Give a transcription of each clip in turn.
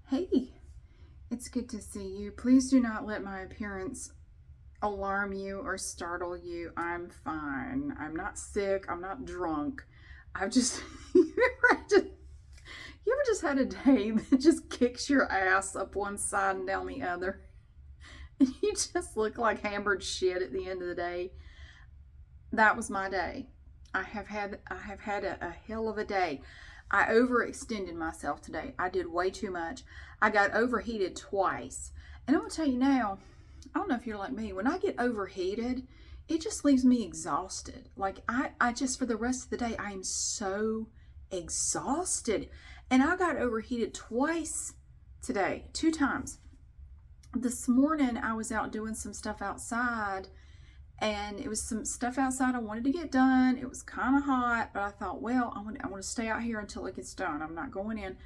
Hey, it's good to see you. Please do not let my appearance alarm you or startle you. I'm fine. I'm not sick. I'm not drunk. I've just, you ever just had a day that just kicks your ass up one side and down the other? And you just look like hammered shit at the end of the day. That was my day. I have had a hell of a day. I overextended myself today. I did way too much. I got overheated twice. And I'm gonna tell you now, I don't know if you're like me, when I get overheated, it just leaves me exhausted. Like I just for the rest of the day, I am so exhausted. And I got overheated twice today, two times. This morning I was out doing some stuff outside, and it was some stuff outside I wanted to get done. It was kind of hot, but I thought, well, I want to stay out here until it gets done. I'm not going in.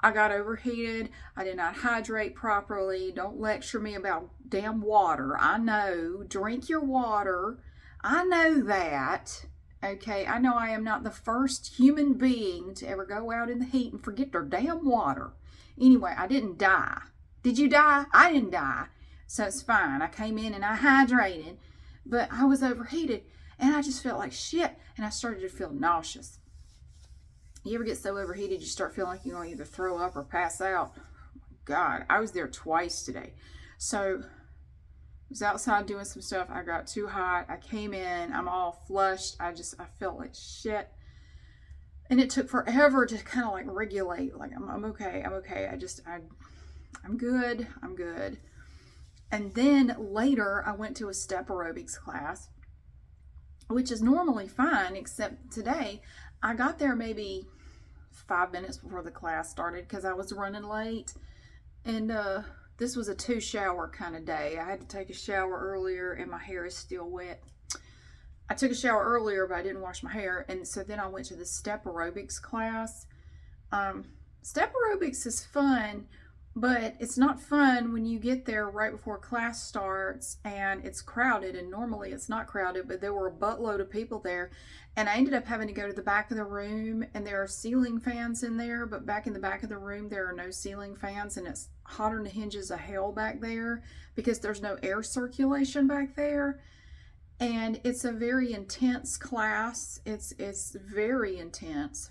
I got overheated. I did not hydrate properly. Don't lecture me about damn water. I know. Drink your water. I know that. Okay, I know I am not the first human being to ever go out in the heat and forget their damn water. Anyway, I didn't die. Did you die? I didn't die. So it's fine. I came in and I hydrated, but I was overheated and I just felt like shit, and I started to feel nauseous. You ever get so overheated you start feeling like you're going to either throw up or pass out? God, I was there twice today. So I was outside doing some stuff. I got too hot. I came in. I'm all flushed. I felt like shit. And it took forever to kind of like regulate. Like, I'm okay. I'm okay. I'm good. I'm good. And then later, I went to a step aerobics class, which is normally fine, except today I got there maybe 5 minutes before the class started because I was running late. And this was a 2-shower kind of day. I had to take a shower earlier, and my hair is still wet. I took a shower earlier, but I didn't wash my hair. And so then I went to the step aerobics class. Step aerobics is fun, but it's not fun when you get there right before class starts and it's crowded. And normally it's not crowded, but there were a buttload of people there. And I ended up having to go to the back of the room, and there are ceiling fans in there, but back in the back of the room there are no ceiling fans, and it's hotter than the hinges of hell back there because there's no air circulation back there. And it's a very intense class. It's very intense.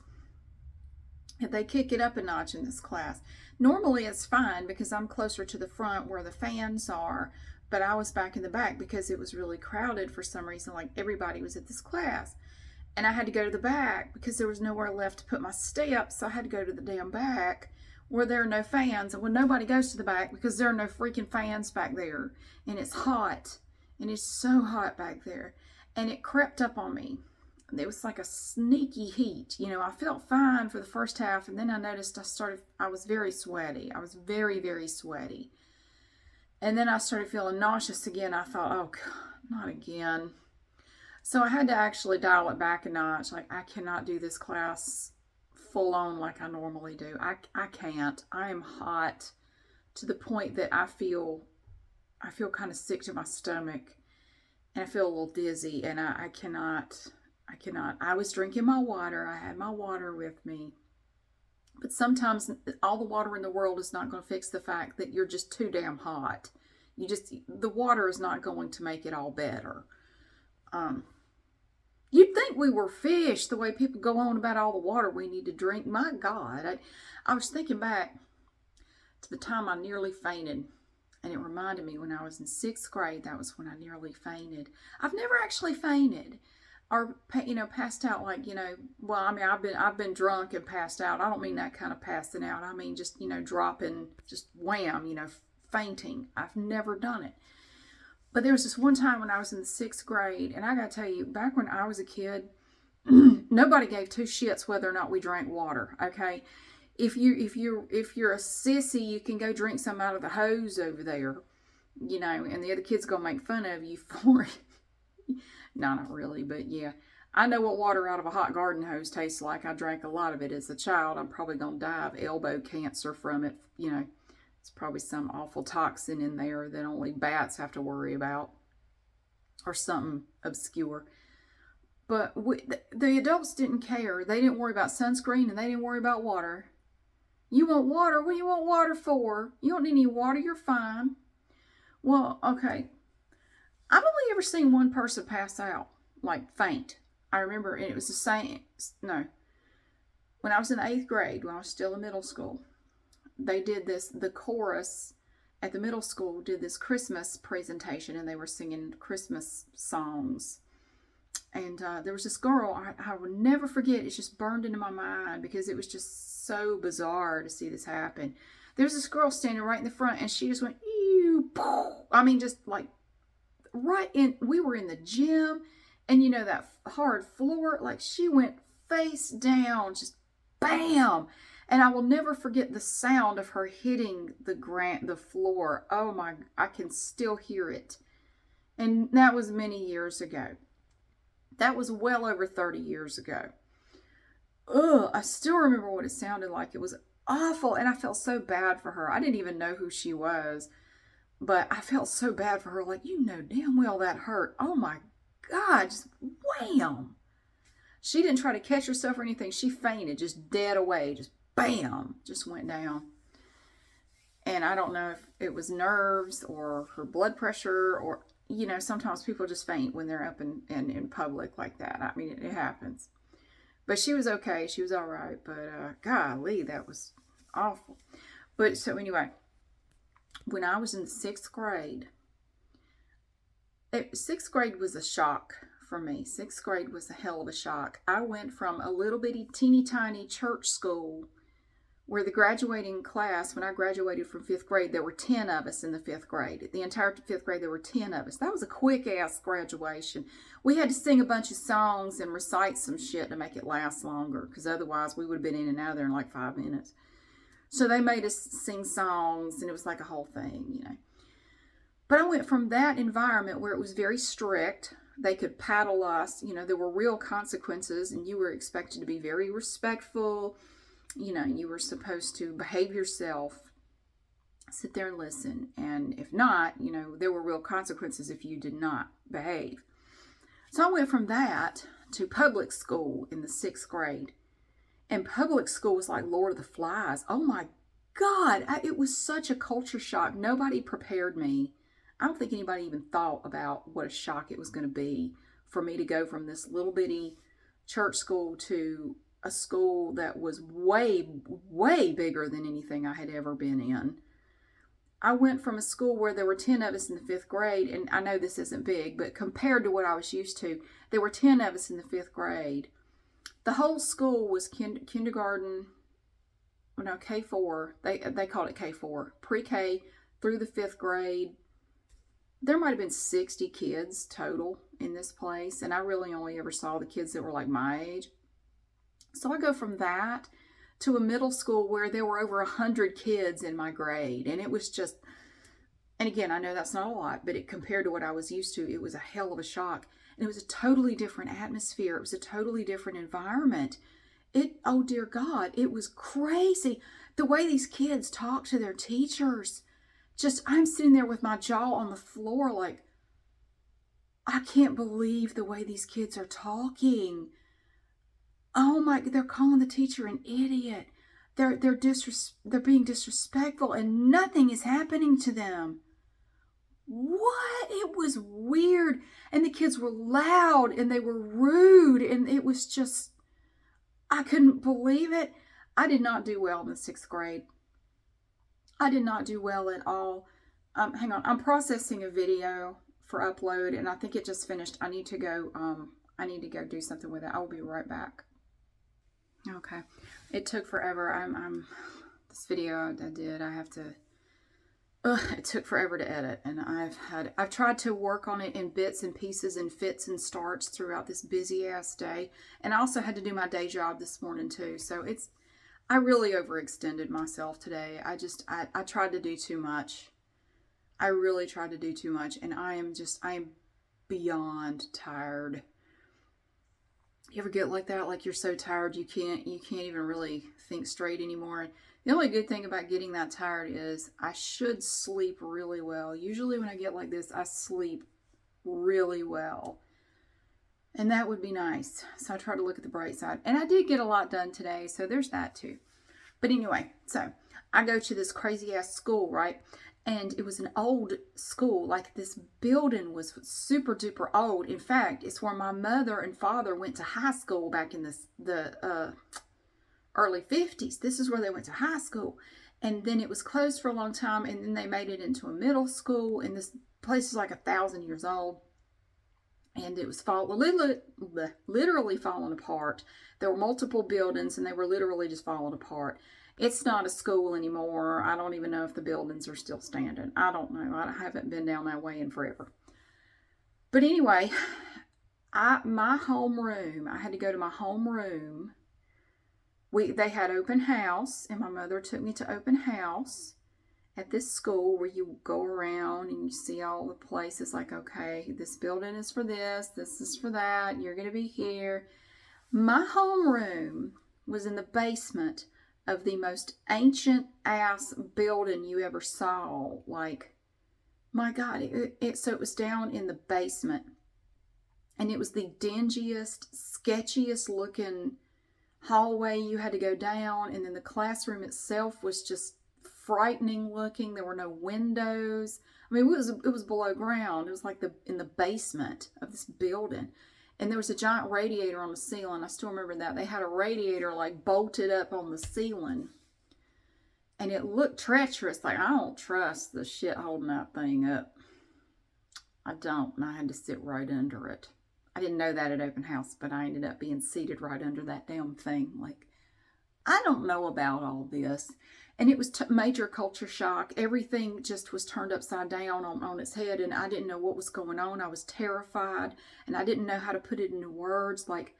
They kick it up a notch in this class. Normally it's fine because I'm closer to the front where the fans are, but I was back in the back because it was really crowded for some reason. Like, everybody was at this class. And I had to go to the back because there was nowhere left to put my steps. So I had to go to the damn back where there are no fans. And when nobody goes to the back because there are no freaking fans back there. And it's hot. And it's so hot back there. And it crept up on me. It was like a sneaky heat. You know, I felt fine for the first half, and then I noticed I was very sweaty. I was very, very sweaty. And then I started feeling nauseous again. I thought, oh God, not again. So I had to actually dial it back a notch. Like, I cannot do this class full on like I normally do. I can't. I am hot to the point that I feel kind of sick to my stomach, and I feel a little dizzy, and I cannot. I was drinking my water. I had my water with me. But sometimes all the water in the world is not going to fix the fact that you're just too damn hot. The water is not going to make it all better. You'd think we were fish, the way people go on about all the water we need to drink. My God, I was thinking back to the time I nearly fainted. And it reminded me when I was in 6th grade, that was when I nearly fainted. I've never actually fainted or, passed out like, well, I mean, I've been drunk and passed out. I don't mean that kind of passing out. I mean, just, dropping, just wham, fainting. I've never done it. But there was this one time when I was in the 6th grade, and I got to tell you, back when I was a kid, nobody gave two shits whether or not we drank water, okay? If you're a sissy, you can go drink some out of the hose over there, and the other kid's gonna make fun of you for it. No, not really, but yeah. I know what water out of a hot garden hose tastes like. I drank a lot of it as a child. I'm probably gonna die of elbow cancer from it. It's probably some awful toxin in there that only bats have to worry about, or something obscure. But the adults didn't care. They didn't worry about sunscreen, and they didn't worry about water. You want water? What do you want water for? You don't need any water. You're fine. Well, okay. I've only ever seen one person pass out, like faint. I remember, and it was the same. No, when I was in 8th grade, when I was still in middle school, they did this. The chorus at the middle school did this Christmas presentation, and they were singing Christmas songs. And there was this girl I will never forget. It's just burned into my mind because it was just so bizarre to see this happen. There was this girl standing right in the front, and she just went, ew, I mean, just like right in. We were in the gym, and you know that hard floor. Like she went face down, just bam. And I will never forget the sound of her hitting the floor. Oh my! I can still hear it, and that was many years ago. That was well over 30 years ago. Ugh, I still remember what it sounded like. It was awful, and I felt so bad for her. I didn't even know who she was, but I felt so bad for her. Like, you know damn well that hurt. Oh my God, just wham. She didn't try to catch herself or anything. She fainted, just dead away, just bam, just went down. And I don't know if it was nerves or her blood pressure or, you know, sometimes people just faint when they're up in public like that. I mean, it happens. But she was okay. She was all right. But golly, that was awful. But so anyway, when I was in the 6th grade, 6th grade was a shock for me. 6th grade was a hell of a shock. I went from a little bitty teeny tiny church school where the graduating class, when I graduated from 5th grade, there were 10 of us in the 5th grade. The entire 5th grade, there were 10 of us. That was a quick-ass graduation. We had to sing a bunch of songs and recite some shit to make it last longer, because otherwise we would have been in and out of there in like 5 minutes. So they made us sing songs, and it was like a whole thing, you know. But I went from that environment where it was very strict. They could paddle us. You know, there were real consequences, and you were expected to be very respectful. You know, you were supposed to behave yourself, sit there and listen. And if not, you know, there were real consequences if you did not behave. So I went from that to public school in the 6th grade. And public school was like Lord of the Flies. Oh my God, it was such a culture shock. Nobody prepared me. I don't think anybody even thought about what a shock it was going to be for me to go from this little bitty church school to a school that was way, way bigger than anything I had ever been in. I went from a school where there were 10 of us in the 5th grade, and I know this isn't big, but compared to what I was used to, there were 10 of us in the 5th grade. The whole school was kindergarten, no, K4. They called it K4, pre-K through the 5th grade. There might have been 60 kids total in this place, and I really only ever saw the kids that were like my age. So I go from that to a middle school where there were over 100 kids in my grade. And it was just, and again, I know that's not a lot, but compared to what I was used to, it was a hell of a shock. And it was a totally different atmosphere. It was a totally different environment. Oh dear God, it was crazy. The way these kids talk to their teachers. Just, I'm sitting there with my jaw on the floor like, I can't believe the way these kids are talking. Oh my, they're calling the teacher an idiot. They're being disrespectful and nothing is happening to them. What? It was weird. And the kids were loud and they were rude. And it was just, I couldn't believe it. I did not do well in the 6th grade. I did not do well at all. Hang on. I'm processing a video for upload and I think it just finished. I need to go do something with it. I will be right back. Okay. It took forever. This video I did, I have to, it took forever to edit, and I've tried to work on it in bits and pieces and fits and starts throughout this busy ass day. And I also had to do my day job this morning too. So I really overextended myself today. I tried to do too much. I really tried to do too much, and I am beyond tired. You ever get like that? Like you're so tired you can't even really think straight anymore. The only good thing about getting that tired is I should sleep really well. Usually when I get like this, I sleep really well. And that would be nice. So I try to look at the bright side. And I did get a lot done today, so there's that too. But anyway, so I go to this crazy ass school, right? And it was an old school. Like, this building was super duper old. In fact, it's where my mother and father went to high school back in the early 50s. This is where they went to high school. And then it was closed for a long time, and then they made it into a middle school. And this place is like 1,000 years old. And it was literally falling apart. There were multiple buildings, and they were literally just falling apart. It's not a school anymore. I don't even know if the buildings are still standing. I don't know. I haven't been down that way in forever. But anyway, my homeroom, I had to go to my homeroom. They had open house, and my mother took me to open house at this school where you go around and you see all the places, like, okay, this building is for this is for that, you're going to be here. My homeroom was in the basement of the most ancient ass building you ever saw. Like, my God, so it was down in the basement, and it was the dingiest, sketchiest looking hallway you had to go down, and then the classroom itself was just frightening looking. There were no windows. I mean, it was below ground. It was like in the basement of this building. And there was a giant radiator on the ceiling. I still remember that. They had a radiator like bolted up on the ceiling. And it looked treacherous. Like, I don't trust the shit holding that thing up. I don't. And I had to sit right under it. I didn't know that at open house, but I ended up being seated right under that damn thing. Like, I don't know about all this. And it was major culture shock. Everything just was turned upside down on its head, and I didn't know what was going on. I was terrified, and I didn't know how to put it into words. Like,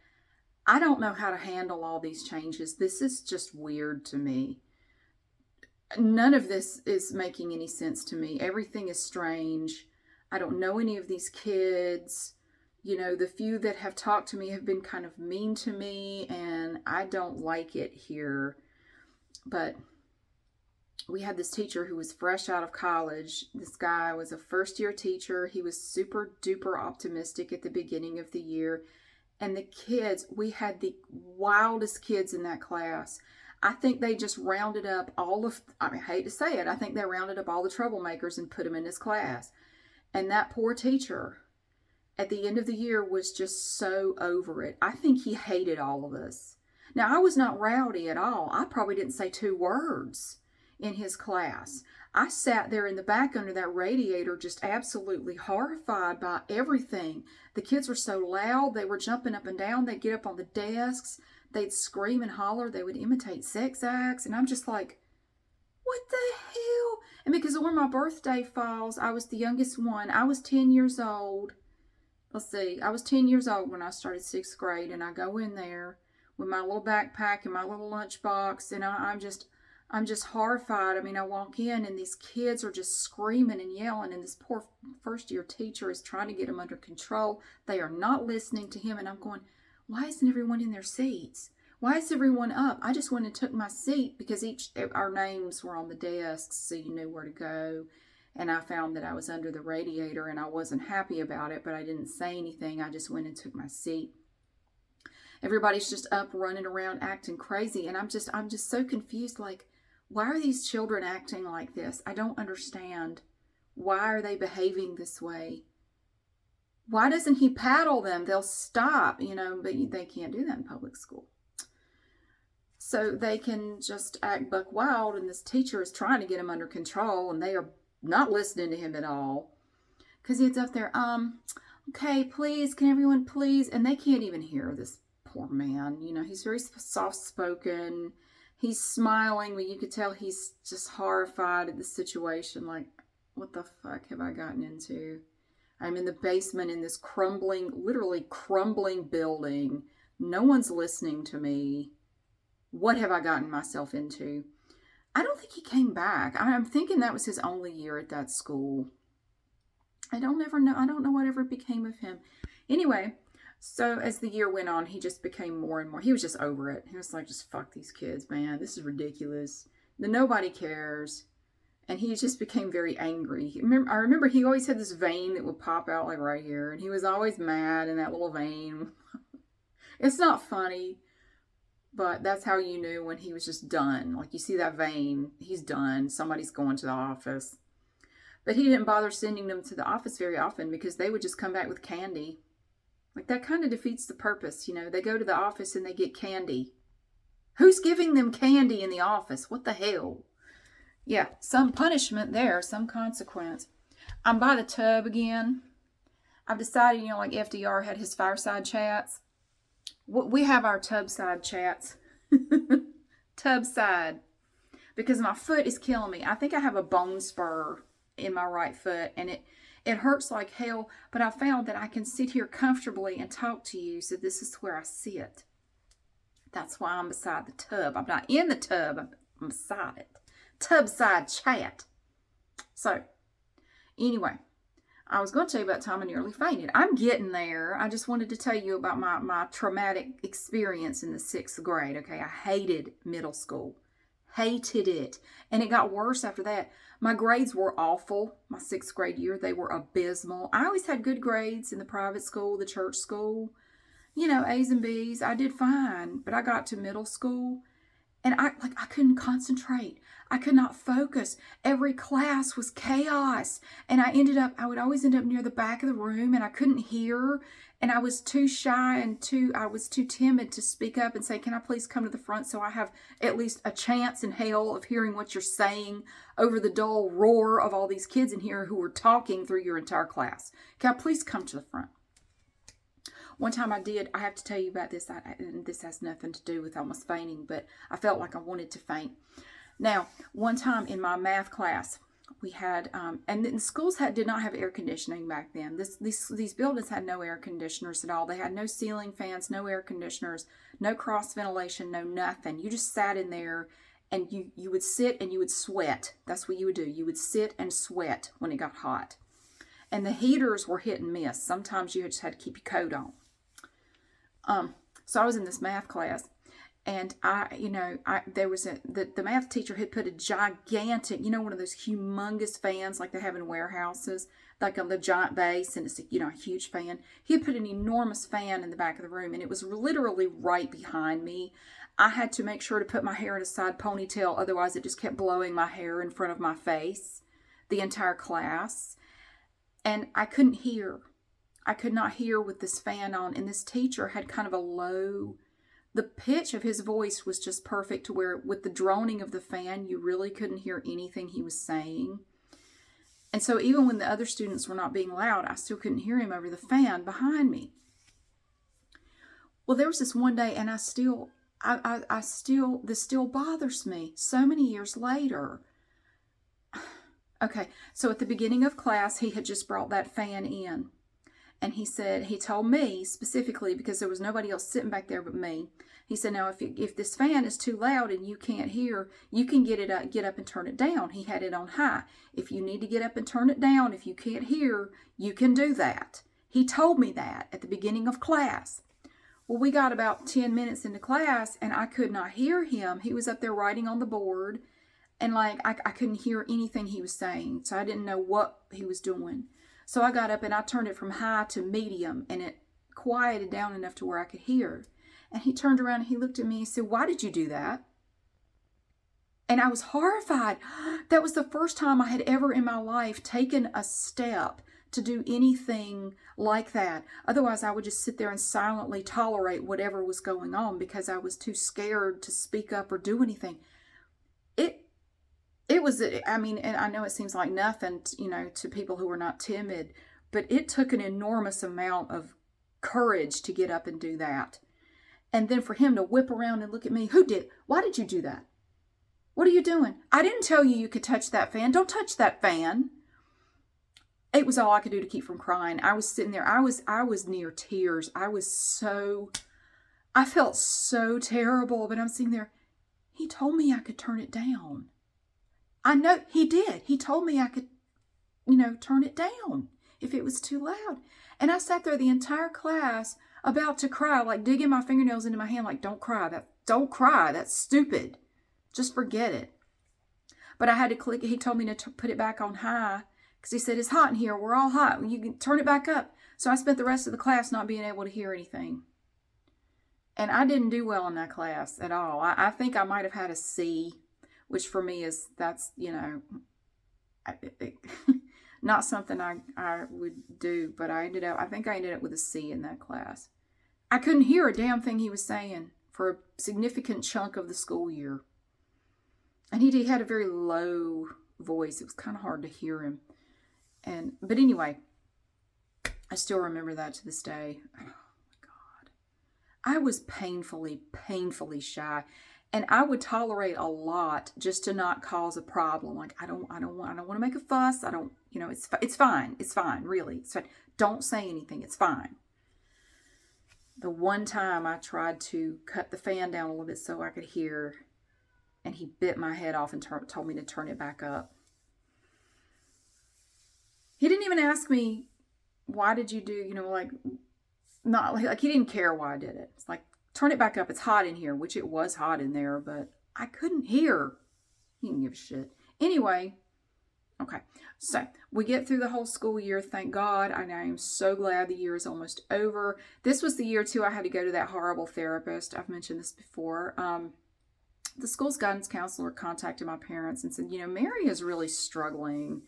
I don't know how to handle all these changes. This is just weird to me. None of this is making any sense to me. Everything is strange. I don't know any of these kids. You know, the few that have talked to me have been kind of mean to me, and I don't like it here. But we had this teacher who was fresh out of college. This guy was a first-year teacher. He was super duper optimistic at the beginning of the year. And the kids, we had the wildest kids in that class. I think they just rounded up I hate to say it, I think they rounded up all the troublemakers and put them in his class. And that poor teacher, at the end of the year, was just so over it. I think he hated all of us. Now, I was not rowdy at all. I probably didn't say 2 words in his class. I sat there in the back under that radiator just absolutely horrified by everything. The kids were so loud. They were jumping up and down. They'd get up on the desks. They'd scream and holler. They would imitate sex acts. And I'm just like, what the hell? And because when my birthday falls, I was the youngest one. I was 10 years old. Let's see. I was 10 years old when I started 6th grade. And I go in there with my little backpack and my little lunchbox. And I'm just horrified. I mean, I walk in and these kids are just screaming and yelling, and this poor first-year teacher is trying to get them under control. They are not listening to him, and I'm going, why isn't everyone in their seats? Why is everyone up? I just went and took my seat because our names were on the desks, so you knew where to go. And I found that I was under the radiator, and I wasn't happy about it, but I didn't say anything. I just went and took my seat. Everybody's just up running around acting crazy, and I'm just so confused. Like, why are these children acting like this? I don't understand. Why are they behaving this way? Why doesn't he paddle them? They'll stop, but they can't do that in public school. So they can just act buck wild, and this teacher is trying to get them under control, and they are not listening to him at all. Because he's up there, okay, please, can everyone please? And they can't even hear this poor man. He's very soft-spoken. He's smiling, but you could tell he's just horrified at the situation. Like, what the fuck have I gotten into? I'm in the basement in this literally crumbling building. No one's listening to me. What have I gotten myself into? I don't think he came back. I'm thinking that was his only year at that school. I don't know whatever became of him. Anyway, so as the year went on, he just became more and more. He was just over it. He was like, just fuck these kids, man. This is ridiculous. Nobody cares. And he just became very angry. I remember he always had this vein that would pop out like right here. And he was always mad in that little vein. It's not funny. But that's how you knew when he was just done. Like, you see that vein, he's done. Somebody's going to the office. But he didn't bother sending them to the office very often because they would just come back with candy. Like, that kind of defeats the purpose, you know. They go to the office and they get candy. Who's giving them candy in the office? What the hell? Yeah, some punishment there, some consequence. I'm by the tub again. I've decided, you know, like FDR had his fireside chats. We have our tub side chats. Tub side. Because my foot is killing me. I think I have a bone spur in my right foot, and it hurts like hell, but I found that I can sit here comfortably and talk to you, so this is where I sit. That's why I'm beside the tub. I'm not in the tub, I'm beside it. Tub side chat. So, anyway, I was going to tell you about the time I nearly fainted. I'm getting there. I just wanted to tell you about my traumatic experience in the 6th grade. Okay, I hated middle school. Hated it. And it got worse after that. My grades were awful. My 6th grade year, they were abysmal. I always had good grades in the private school, the church school. You know, A's and B's. I did fine. But I got to middle school and I couldn't concentrate. I could not focus. Every class was chaos. And I would always end up near the back of the room and I couldn't hear. And I was too shy and I was too timid to speak up and say, can I please come to the front so I have at least a chance in hell of hearing what you're saying over the dull roar of all these kids in here who were talking through your entire class. Can I please come to the front? One time I have to tell you about this, and this has nothing to do with almost fainting, but I felt like I wanted to faint. Now, one time in my math class, we had, and the schools did not have air conditioning back then. These buildings had no air conditioners at all. They had no ceiling fans, no air conditioners, no cross ventilation, no nothing. You just sat in there and you would sit and you would sweat. That's what you would do. You would sit and sweat when it got hot. And the heaters were hit and miss. Sometimes you just had to keep your coat on. So I was in this math class, and there was the math teacher had put a gigantic, one of those humongous fans like they have in warehouses, like on the giant base, and it's a huge fan. He had put an enormous fan in the back of the room, and it was literally right behind me. I had to make sure to put my hair in a side ponytail, otherwise it just kept blowing my hair in front of my face the entire class, and I couldn't hear. I could not hear with this fan on, and this teacher had kind of a low, the pitch of his voice was just perfect to where with the droning of the fan, you really couldn't hear anything he was saying. And so even when the other students were not being loud, I still couldn't hear him over the fan behind me. Well, there was this one day, and this still bothers me so many years later. Okay, so at the beginning of class, he had just brought that fan in. And he told me specifically, because there was nobody else sitting back there but me, he said, now if this fan is too loud and you can't hear, you can get up and turn it down. He had it on high. If you need to get up and turn it down, if you can't hear, you can do that. He told me that at the beginning of class. Well, we got about 10 minutes into class and I could not hear him. He was up there writing on the board, and I couldn't hear anything he was saying. So I didn't know what he was doing. So I got up and I turned it from high to medium, and it quieted down enough to where I could hear. And he turned around and he looked at me and said, "Why did you do that?" And I was horrified. That was the first time I had ever in my life taken a step to do anything like that. Otherwise, I would just sit there and silently tolerate whatever was going on because I was too scared to speak up or do anything. It was, and I know it seems like nothing, to people who are not timid, but it took an enormous amount of courage to get up and do that. And then for him to whip around and look at me, why did you do that? What are you doing? I didn't tell you could touch that fan. Don't touch that fan. It was all I could do to keep from crying. I was sitting there. I was near tears. I felt so terrible, but I'm sitting there. He told me I could turn it down. I know he did. He told me I could, turn it down if it was too loud. And I sat there the entire class about to cry, like digging my fingernails into my hand, like, don't cry. Don't cry. That's stupid. Just forget it. But I had to click. He told me to put it back on high because he said, it's hot in here. We're all hot. You can turn it back up. So I spent the rest of the class not being able to hear anything. And I didn't do well in that class at all. I think I might have had a C, which for me is, that's, not something I would do, but I think I ended up with a C in that class. I couldn't hear a damn thing he was saying for a significant chunk of the school year. And he had a very low voice. It was kind of hard to hear him. But anyway, I still remember that to this day. Oh my God. I was painfully, painfully shy. And I would tolerate a lot just to not cause a problem. Like, I don't want to make a fuss. I don't, it's fine. It's fine, really. It's fine. Don't say anything. It's fine. The one time I tried to cut the fan down a little bit so I could hear, and he bit my head off and told me to turn it back up. He didn't even ask me, why did you do, not like he didn't care why I did it. It's like, turn it back up. It's hot in here, which it was hot in there, but I couldn't hear. He didn't give a shit. Anyway, okay. So we get through the whole school year. Thank God. I am so glad the year is almost over. This was the year, too, I had to go to that horrible therapist. I've mentioned this before. The school's guidance counselor contacted my parents and said, Mary is really struggling.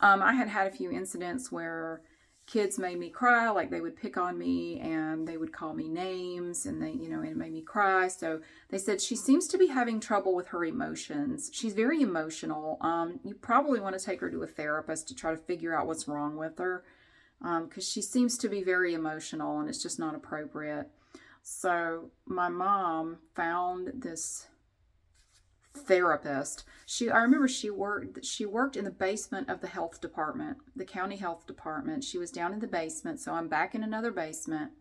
I had a few incidents where kids made me cry, like they would pick on me and they would call me names and it made me cry. So they said she seems to be having trouble with her emotions. She's very emotional. You probably want to take her to a therapist to try to figure out what's wrong with her, because she seems to be very emotional and it's just not appropriate. So my mom found this therapist. I remember she worked in the basement of the health department, the county health department. She was down in the basement, so I'm back in another basement.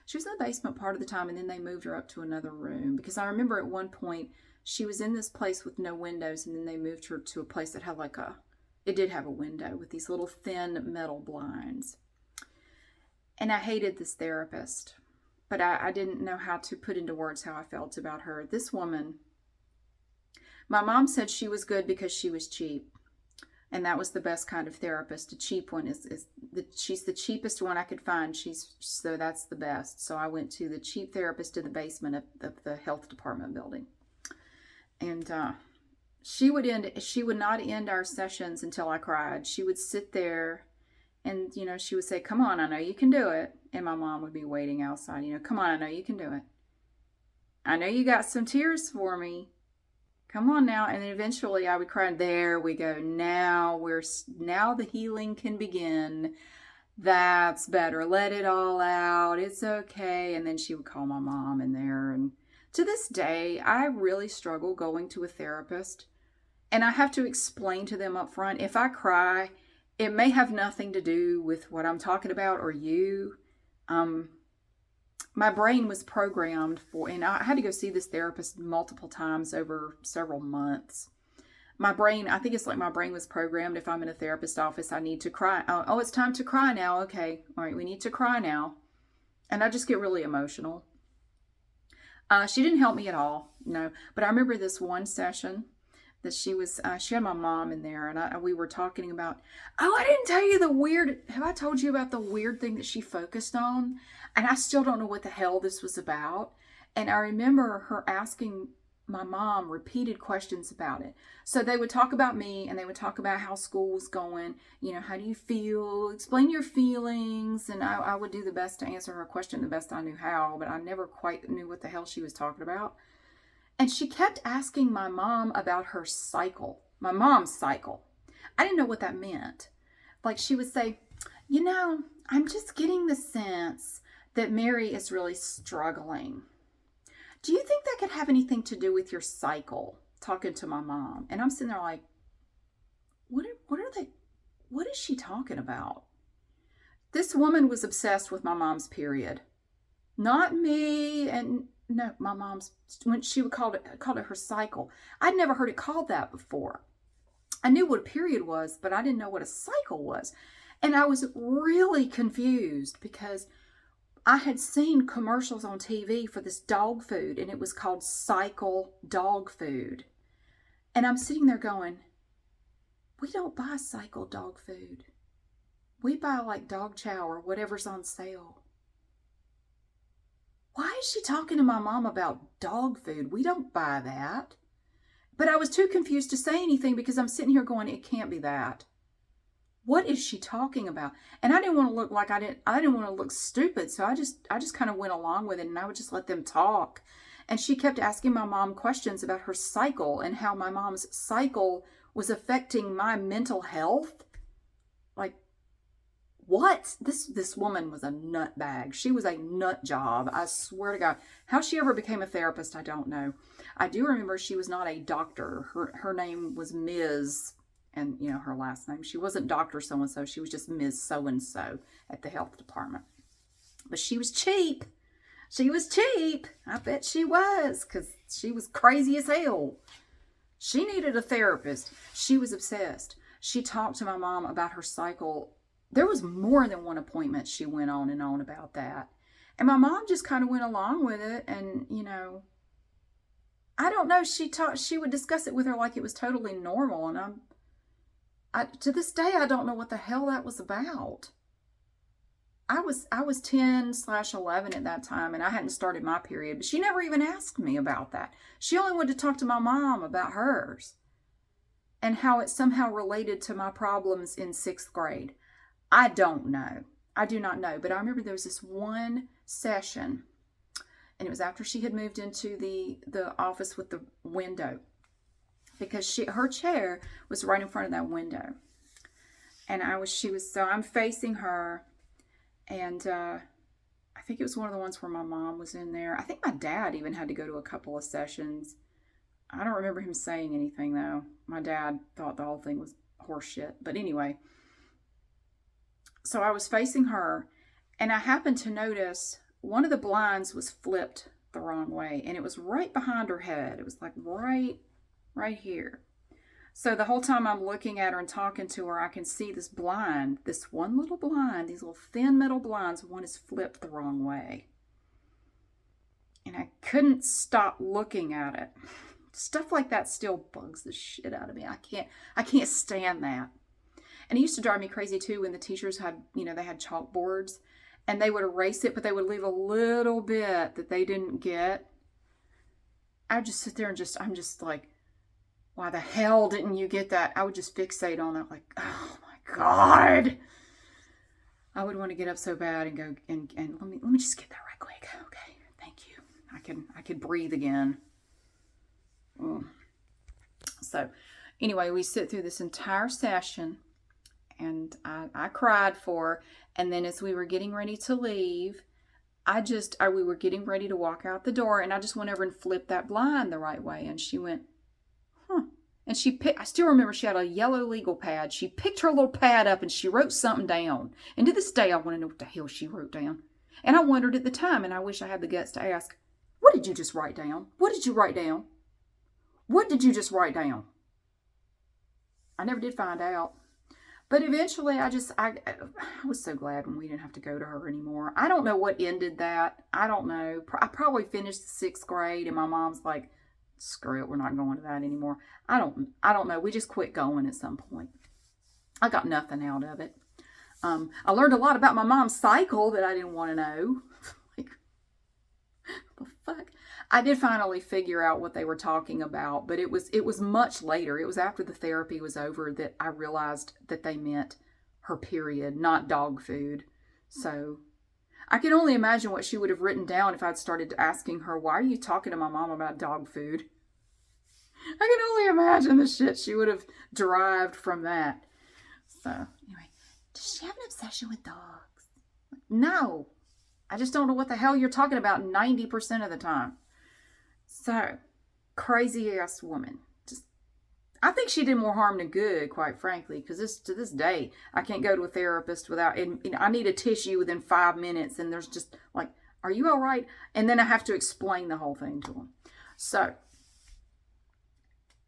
She was in the basement part of the time, and then they moved her up to another room, because I remember at one point she was in this place with no windows, and then they moved her to a place that had it did have a window with these little thin metal blinds. And I hated this therapist, but I didn't know how to put into words how I felt about her. This woman, my mom said she was good because she was cheap. And that was the best kind of therapist. A cheap one she's the cheapest one I could find. So that's the best. So I went to the cheap therapist in the basement of the health department building. And she would not end our sessions until I cried. She would sit there and, she would say, "Come on, I know you can do it." And my mom would be waiting outside, "Come on, I know you can do it. I know you got some tears for me. Come on now." And then eventually I would cry, and there we go. Now the healing can begin. That's better. Let it all out. It's okay. And then she would call my mom in there. And to this day, I really struggle going to a therapist. And I have to explain to them up front, if I cry, it may have nothing to do with what I'm talking about or you. My brain was programmed and I had to go see this therapist multiple times over several months. I think it's like my brain was programmed, if I'm in a therapist's office, I need to cry. Oh, it's time to cry now. Okay. All right. We need to cry now. And I just get really emotional. She didn't help me at all. No, but I remember this one session that she had my mom in there, and we were talking about, I didn't tell you have I told you about the weird thing that she focused on? And I still don't know what the hell this was about. And I remember her asking my mom repeated questions about it. So they would talk about me, and they would talk about how school was going. How do you feel? Explain your feelings. And I would do the best to answer her question the best I knew how, but I never quite knew what the hell she was talking about. And she kept asking my mom about her cycle, my mom's cycle. I didn't know what that meant. Like, she would say, I'm just getting the sense that Mary is really struggling. Do you think that could have anything to do with your cycle? Talking to my mom. And I'm sitting there like, what is she talking about? This woman was obsessed with my mom's period. Not me. And no, my mom's, when she would call it her cycle. I'd never heard it called that before. I knew what a period was, but I didn't know what a cycle was. And I was really confused because I had seen commercials on TV for this dog food, and it was called Cycle dog food. And I'm sitting there going, we don't buy Cycle dog food. We buy like dog chow or whatever's on sale. Why is she talking to my mom about dog food? We don't buy that. But I was too confused to say anything because I'm sitting here going, it can't be that. What is she talking about? And I didn't want to look like I didn't want to look stupid. So I just kind of went along with it, and I would just let them talk. And she kept asking my mom questions about her cycle and how my mom's cycle was affecting my mental health. Like, what? This woman was a nut bag. She was a nut job. I swear to God. How she ever became a therapist, I don't know. I do remember she was not a doctor. Her name was Ms. And, you know, her last name. She wasn't Dr. So-and-so. She was just Ms. So-and-so at the health department. But she was cheap. She was cheap. I bet she was, because she was crazy as hell. She needed a therapist. She was obsessed. She talked to my mom about her cycle. There was more than one appointment she went on and on about that. And my mom just kind of went along with it. And, you know, I don't know. She would discuss it with her like it was totally normal. And to this day, I don't know what the hell that was about. I was 10/11 at that time, and I hadn't started my period, but she never even asked me about that. She only wanted to talk to my mom about hers and how it somehow related to my problems in 6th grade. I don't know. I do not know, but I remember there was this one session, and it was after she had moved into the office with the window, because her chair was right in front of that window, and so I'm facing her. And I think it was one of the ones where my mom was in there. I think my dad even had to go to a couple of sessions. I don't remember him saying anything, though. My dad thought the whole thing was horseshit. But anyway, so I was facing her, and I happened to notice one of the blinds was flipped the wrong way, and it was right behind her head. It was like right here. So the whole time I'm looking at her and talking to her, I can see this blind, this one little blind, these little thin metal blinds, one is flipped the wrong way. And I couldn't stop looking at it. Stuff like that still bugs the shit out of me. I can't stand that. And it used to drive me crazy too when the teachers had, you know, they had chalkboards and they would erase it, but they would leave a little bit that they didn't get. I'd just sit there and I'm just like, why the hell didn't you get that? I would just fixate on it like, oh my God. I would want to get up so bad and go and let me just get that right quick. Okay, thank you. I can breathe again. So anyway, we sit through this entire session, and I cried for her. And then as we were getting ready to leave, we were getting ready to walk out the door, and I just went over and flipped that blind the right way. And she went, and I still remember she had a yellow legal pad. She picked her little pad up and she wrote something down. And to this day, I want to know what the hell she wrote down. And I wondered at the time, and I wish I had the guts to ask, what did you just write down? What did you write down? What did you just write down? I never did find out. But eventually, I was so glad when we didn't have to go to her anymore. I don't know what ended that. I don't know. I probably finished the 6th grade, and my mom's like, screw it, we're not going to that anymore. I don't know. We just quit going at some point. I got nothing out of it. I learned a lot about my mom's cycle that I didn't want to know. Like, what the fuck? I did finally figure out what they were talking about, but it was much later. It was after the therapy was over that I realized that they meant her period, not dog food. So I can only imagine what she would have written down if I'd started asking her, why are you talking to my mom about dog food? I can only imagine the shit she would have derived from that. So, anyway, does she have an obsession with dogs? No. I just don't know what the hell you're talking about 90% of the time. So, crazy ass woman. I think she did more harm than good, quite frankly, because to this day, I can't go to a therapist without, and I need a tissue within 5 minutes, and there's just like, are you all right? And then I have to explain the whole thing to them. So,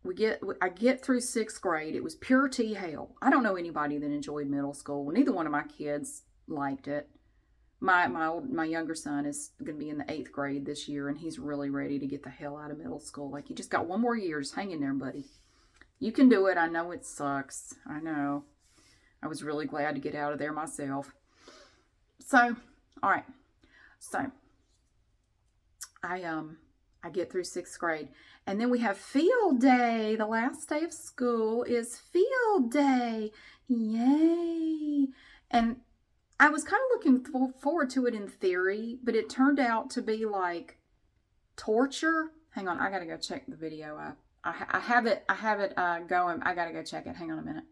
I get through 6th grade. It was pure T hell. I don't know anybody that enjoyed middle school. Neither one of my kids liked it. My younger son is going to be in the 8th grade this year, and he's really ready to get the hell out of middle school. Like, you just got one more year. Just hang in there, buddy. You can do it. I know it sucks. I know. I was really glad to get out of there myself. So, all right. So, I get through 6th grade. And then we have field day. The last day of school is field day. Yay. And I was kind of looking forward to it in theory, but it turned out to be like torture. Hang on, I gotta go check the video. I have it going. I gotta go check it. Hang on a minute.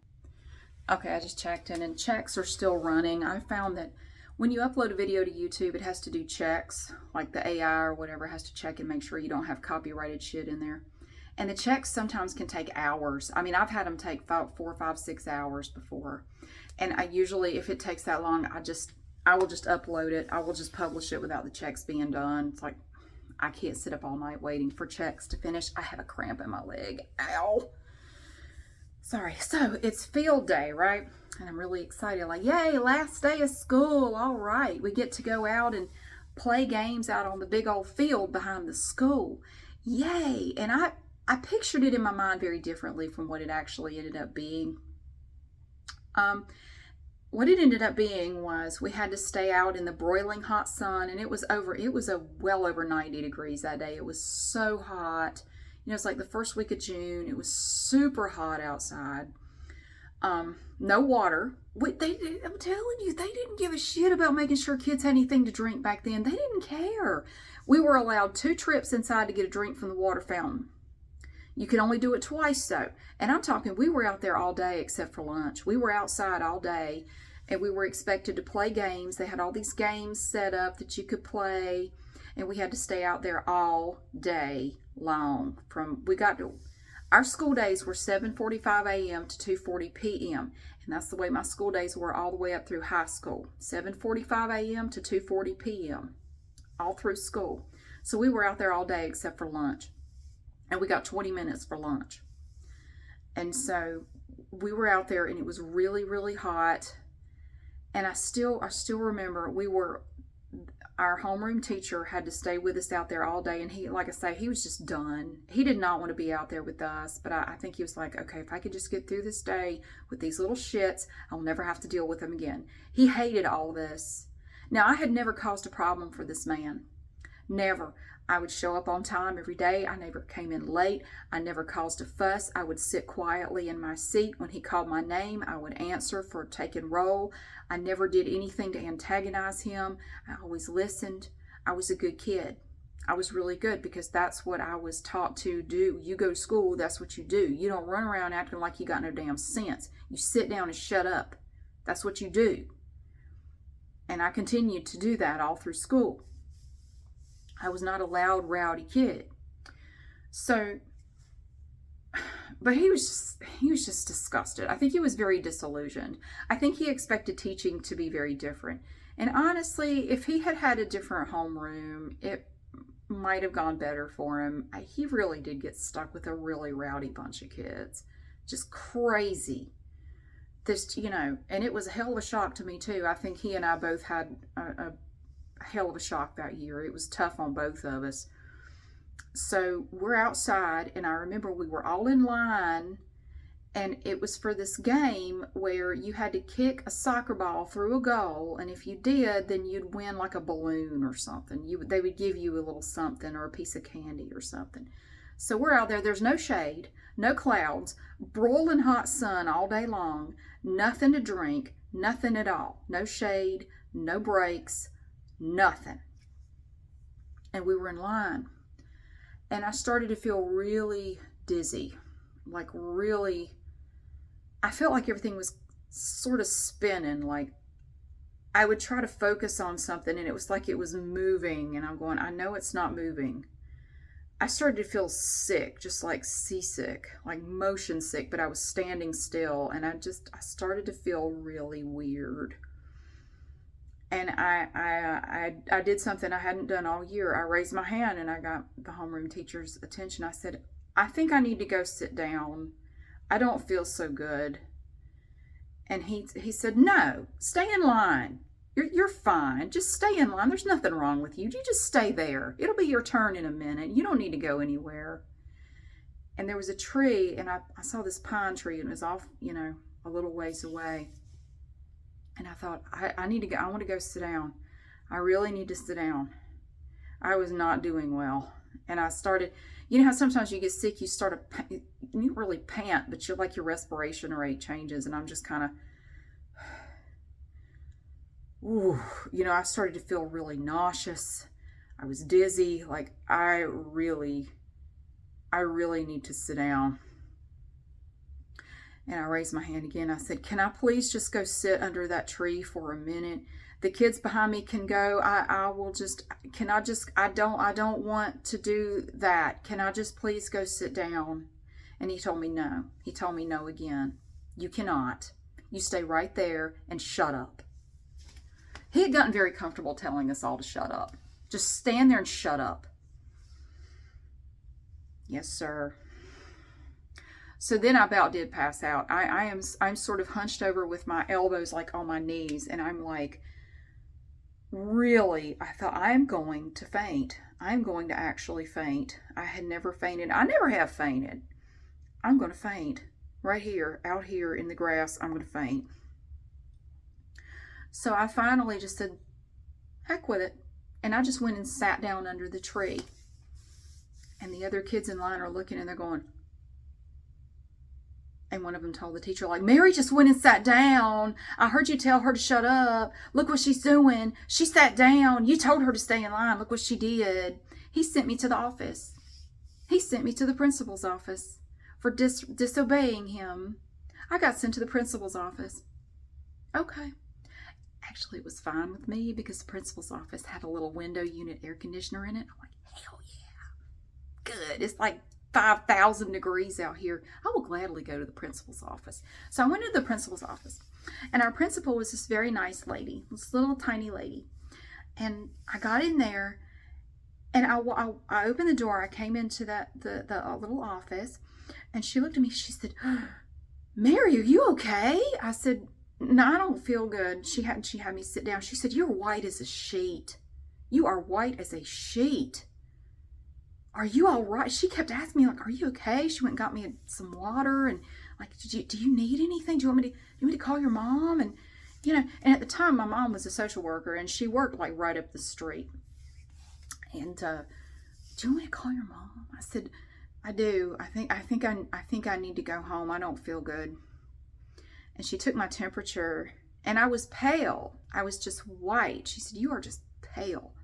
Okay, I just checked and checks are still running. I found that when you upload a video to YouTube, it has to do checks, like the AI or whatever has to check and make sure you don't have copyrighted shit in there. And the checks sometimes can take hours. I mean, I've had them take 4, 5, 6 hours before. And I usually, if it takes that long, I will just upload it. I will just publish it without the checks being done. It's like, I can't sit up all night waiting for checks to finish. I have a cramp in my leg. Ow. Sorry. So it's field day, right? And I'm really excited. Like, yay, last day of school. All right. We get to go out and play games out on the big old field behind the school. Yay. And I pictured it in my mind very differently from what it actually ended up being. What it ended up being was we had to stay out in the broiling hot sun, and it was well over 90 degrees that day. It was so hot. You know, it's like the first week of June. It was super hot outside. No water. I'm telling you, they didn't give a shit about making sure kids had anything to drink back then. They didn't care. We were allowed 2 trips inside to get a drink from the water fountain. You could only do it twice though. And I'm talking, we were out there all day except for lunch. We were outside all day and we were expected to play games. They had all these games set up that you could play, and we had to stay out there all day long. Our school days were 7:45 a.m. to 2:40 p.m. And that's the way my school days were all the way up through high school. 7:45 a.m. to 2:40 p.m. all through school. So we were out there all day except for lunch. And we got 20 minutes for lunch. And so we were out there and it was really, really hot. And I still remember our homeroom teacher had to stay with us out there all day. And he, like I say, he was just done. He did not want to be out there with us. But I think he was like, okay, if I could just get through this day with these little shits, I'll never have to deal with them again. He hated all this. Now, I had never caused a problem for this man. Never. I would show up on time every day. I never came in late. I never caused a fuss. I would sit quietly in my seat. When he called my name, I would answer for taking roll. I never did anything to antagonize him. I always listened. I was a good kid. I was really good because that's what I was taught to do. You go to school, that's what you do. You don't run around acting like you got no damn sense. You sit down and shut up. That's what you do. And I continued to do that all through school. I was not a loud, rowdy kid. So, but he was just disgusted. I think he was very disillusioned. I think he expected teaching to be very different. And honestly, if he had had a different homeroom, it might have gone better for him. He really did get stuck with a really rowdy bunch of kids. Just crazy. And it was a hell of a shock to me too. I think he and I both had a hell of a shock that year. It was tough on both of us. So we're outside, and I remember we were all in line, and it was for this game where you had to kick a soccer ball through a goal, and if you did, then you'd win like a balloon or something. They would give you a little something or a piece of candy or something. So we're out there. There's no shade, no clouds, broiling hot sun all day long, nothing to drink, nothing at all. No shade, no breaks, nothing. And we were in line. And I started to feel really dizzy. Like really, I felt like everything was sort of spinning. Like I would try to focus on something and it was like it was moving. And I'm going, I know it's not moving. I started to feel sick, just like seasick, like motion sick, but I was standing still. And I started to feel really weird. And I did something I hadn't done all year. I raised my hand and I got the homeroom teacher's attention. I said, I think I need to go sit down. I don't feel so good. And he said, no, stay in line. You're fine. Just stay in line. There's nothing wrong with you. You just stay there. It'll be your turn in a minute. You don't need to go anywhere. And there was a tree, and I saw this pine tree, and it was off, a little ways away. And I thought, I need to go. I want to go sit down. I really need to sit down. I was not doing well. And I started, you know how sometimes you get sick, you really pant, but you're like your respiration rate changes. And I'm just kind of, ooh, you know, I started to feel really nauseous. I was dizzy. Like, I really need to sit down. And I raised my hand again. I said, can I please just go sit under that tree for a minute? The kids behind me can go. I will just, I don't want to do that. Can I just please go sit down? And he told me no. He told me no again. You cannot. You stay right there and shut up. He had gotten very comfortable telling us all to shut up. Just stand there and shut up. Yes, sir. So then I about did pass out. I'm sort of hunched over with my elbows like on my knees, and I'm like, really, I thought, I'm going to faint. I'm going to actually faint. I had never fainted. I never have fainted. I'm going to faint. Right here, out here in the grass, I'm going to faint. So I finally just said, heck with it. And I just went and sat down under the tree. And the other kids in line are looking and they're going, and one of them told the teacher, like, Mary just went and sat down. I heard you tell her to shut up. Look what she's doing. She sat down. You told her to stay in line. Look what she did. He sent me to the office. He sent me to the principal's office for disobeying him. I got sent to the principal's office. Okay. Actually, it was fine with me because the principal's office had a little window unit air conditioner in it. I'm like, hell yeah. Good. It's like 5,000 degrees out here. I will gladly go to the principal's office. So I went to the principal's office, and our principal was this very nice lady, this little tiny lady. And I got in there, and I opened the door. I came into the little office, and she looked at me. She said, Mary, are you okay? I said, no, I don't feel good. She had me sit down. She said, you're white as a sheet. You are white as a sheet. Are you all right? She kept asking me, like, are you okay? She went and got me some water and like, do you need anything? Do you want me to call your mom? And, you know, and at the time my mom was a social worker and she worked like right up the street. And, do you want me to call your mom? I said, I do. I think I need to go home. I don't feel good. And she took my temperature and I was pale. I was just white. She said, you are just pale.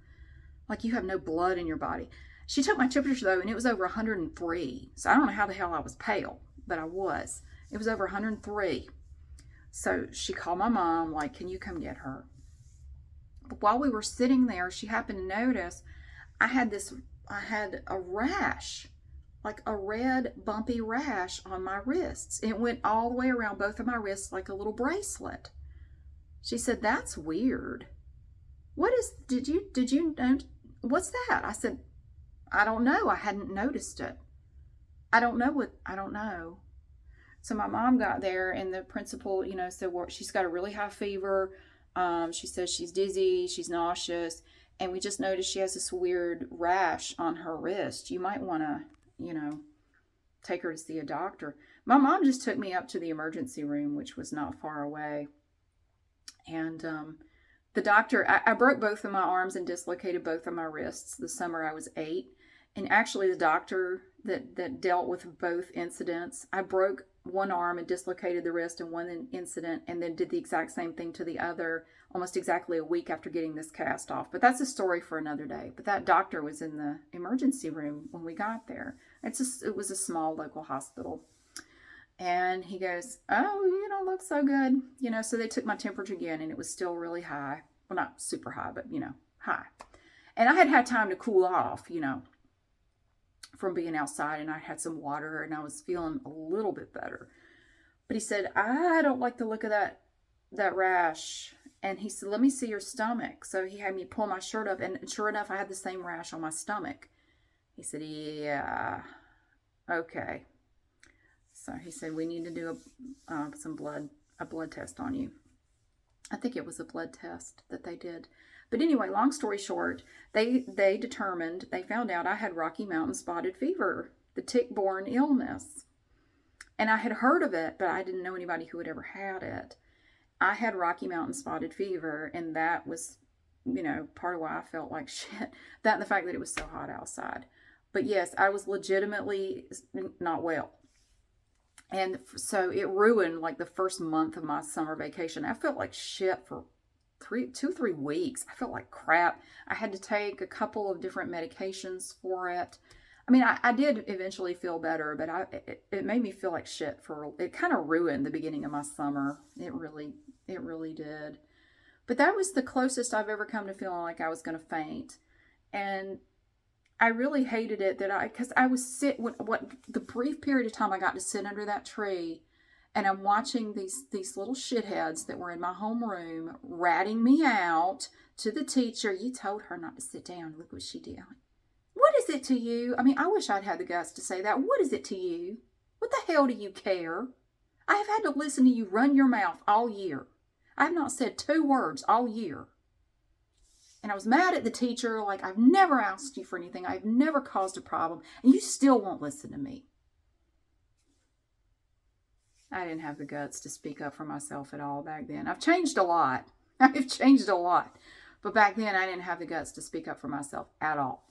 Like you have no blood in your body. She took my temperature though, and it was over 103. So I don't know how the hell I was pale, but I was. It was over 103. So she called my mom, like, can you come get her? But while we were sitting there, she happened to notice I had a rash, like a red bumpy rash on my wrists. It went all the way around both of my wrists like a little bracelet. She said, that's weird. Did you know, what's that? I said, I don't know. I hadn't noticed it. I don't know. So my mom got there and the principal, you know, said, well, she's got a really high fever. She says she's dizzy, she's nauseous. And we just noticed she has this weird rash on her wrist. You might want to, you know, take her to see a doctor. My mom just took me up to the emergency room, which was not far away. And, the doctor, I broke both of my arms and dislocated both of my wrists the summer I was 8. And actually the doctor that dealt with both incidents, I broke one arm and dislocated the wrist in one incident and then did the exact same thing to the other almost exactly a week after getting this cast off. But that's a story for another day. But that doctor was in the emergency room when we got there. It was a small local hospital. And he goes, oh, you don't look so good. You know, so they took my temperature again and it was still really high. Well, not super high, but, you know, high. And I had time to cool off, you know, from being outside. And I had some water and I was feeling a little bit better. But he said, I don't like the look of that rash. And he said, let me see your stomach. So he had me pull my shirt up. And sure enough, I had the same rash on my stomach. He said, yeah, okay. So he said, we need to do a blood test on you. I think it was a blood test that they did. But anyway, long story short, they found out I had Rocky Mountain spotted fever, the tick-borne illness. And I had heard of it, but I didn't know anybody who had ever had it. I had Rocky Mountain spotted fever, and that was part of why I felt like shit. That and the fact that it was so hot outside. But yes, I was legitimately not well. And so it ruined like the first month of my summer vacation. I felt like shit for 3 weeks. I felt like crap. I had to take a couple of different medications for it. I mean, I did eventually feel better, but it made me feel like shit it kind of ruined the beginning of my summer. It really did. But that was the closest I've ever come to feeling like I was going to faint. And I really hated it because I was the brief period of time I got to sit under that tree, and I'm watching these little shitheads that were in my homeroom ratting me out to the teacher. You told her not to sit down. Look what she did. What is it to you? I mean, I wish I'd had the guts to say that. What is it to you? What the hell do you care? I have had to listen to you run your mouth all year. I have not said 2 words all year. And I was mad at the teacher, like, I've never asked you for anything. I've never caused a problem. And you still won't listen to me. I didn't have the guts to speak up for myself at all back then. I've changed a lot. I've changed a lot. But back then, I didn't have the guts to speak up for myself at all.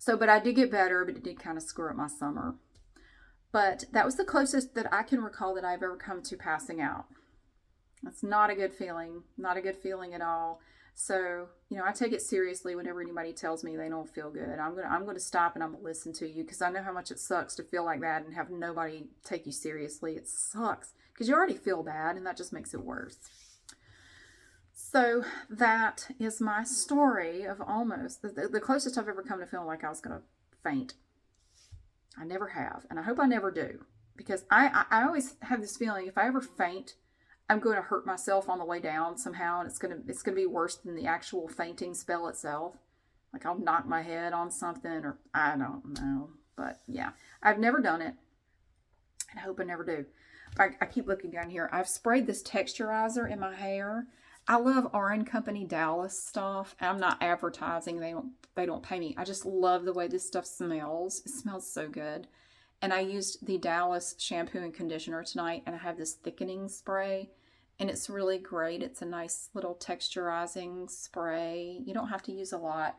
So, but I did get better, but it did kind of screw up my summer. But that was the closest that I can recall that I've ever come to passing out. That's not a good feeling. Not a good feeling at all. So, I take it seriously whenever anybody tells me they don't feel good. I'm going to stop and I'm going to listen to you, because I know how much it sucks to feel like that and have nobody take you seriously. It sucks because you already feel bad, and that just makes it worse. So that is my story of almost the closest I've ever come to feeling like I was going to faint. I never have, and I hope I never do, because I always have this feeling if I ever faint, I'm going to hurt myself on the way down somehow, and it's going to be worse than the actual fainting spell itself. Like I'll knock my head on something, or I don't know. But yeah, I've never done it, and I hope I never do. I keep looking down here. I've sprayed this texturizer in my hair. I love R & Company Dallas stuff. I'm not advertising. They don't pay me. I just love the way this stuff smells. It smells so good. And I used the Dallas shampoo and conditioner tonight, and I have this thickening spray, and it's really great. It's a nice little texturizing spray. You don't have to use a lot.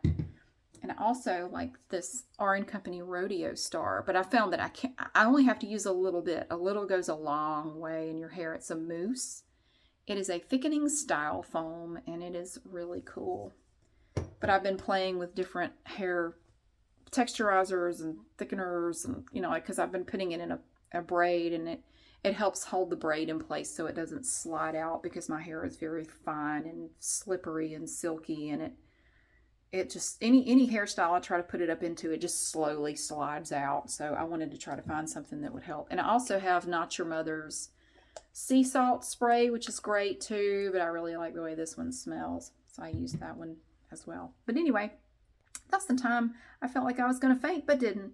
And I also like this R & Company Rodeo Star, but I found that I only have to use a little bit. A little goes a long way in your hair. It's a mousse. It is a thickening style foam, and it is really cool. But I've been playing with different hair texturizers and thickeners, and because I've been putting it in a braid, and it helps hold the braid in place so it doesn't slide out, because my hair is very fine and slippery and silky, and it just any hairstyle I try to put it up into, it just slowly slides out. So I wanted to try to find something that would help. And I also have Not Your Mother's sea salt spray, which is great too, but I really like the way this one smells, so I use that one as well. But anyway, that's the time I felt like I was going to faint, but didn't.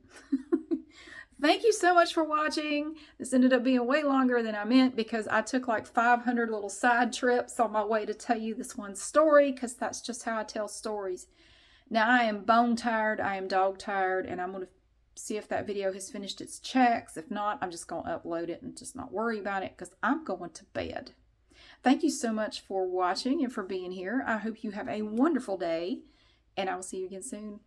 Thank you so much for watching. This ended up being way longer than I meant, because I took like 500 little side trips on my way to tell you this one story, because that's just how I tell stories. Now I am bone tired, I am dog tired, and I'm going to see if that video has finished its checks. If not, I'm just going to upload it and just not worry about it, because I'm going to bed. Thank you so much for watching and for being here. I hope you have a wonderful day, and I will see you again soon.